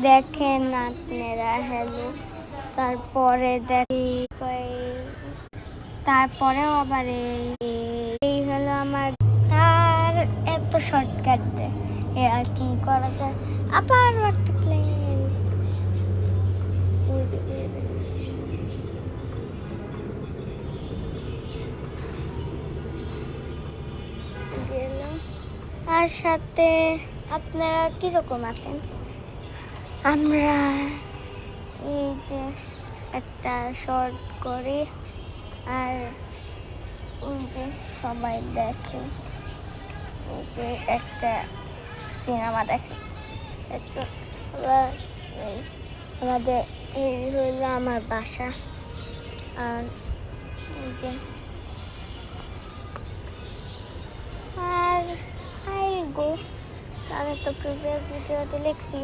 দেখেন আপনারা। হ্যালো, তারপরে দেখি তারপরেও আবার এই হলো আমার। আর এত শর্টকাট দেয় আর কি করা যায়। আবার একটা প্লেন গেলাম। আর সাথে আপনারা কিরকম আছেন? আমরা এই যে একটা শর্ট করি আর ওই যে সবাই দেখে, ওই যে একটা সিনেমা দেখে। আমাদের এই হইল আমার বাসা। আর এই যে আর আমি তো প্রিভিয়াস ভিডিওতে লিখছি,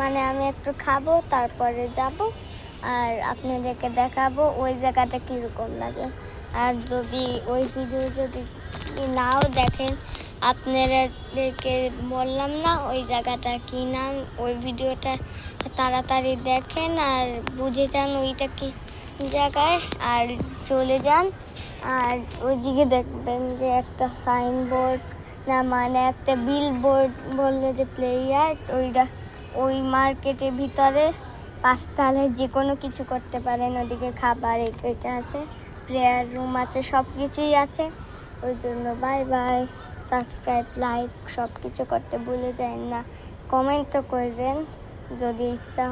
মানে আমি একটু খাবো তারপরে যাব আর আপনাদেরকে দেখাবো ওই জায়গাটা কীরকম লাগে। আর যদি ওই ভিডিও যদি নাও দেখেন, আপনাদেরকে বললাম না ওই জায়গাটা কি নাম, ওই ভিডিওটা তাড়াতাড়ি দেখেন আর বুঝে যান ওইটা কি জায়গায় আর চলে যান। আর ওইদিকে দেখবেন যে একটা সাইনবোর্ড, না মানে একটা বিল বোর্ড বললো যে প্লেয়ার, ওই মার্কেটের ভিতরে 5 তলায় যে কোনো কিছু করতে পারেন। ওদিকে খাবার এটা আছে, প্রেয়ার রুম আছে, সব কিছুই আছে। ওই জন্য বাই বাই। সাবস্ক্রাইব, লাইক সব কিছু করতে ভুলে যান না। কমেন্ট তো করবেন যদি ইচ্ছা হয়।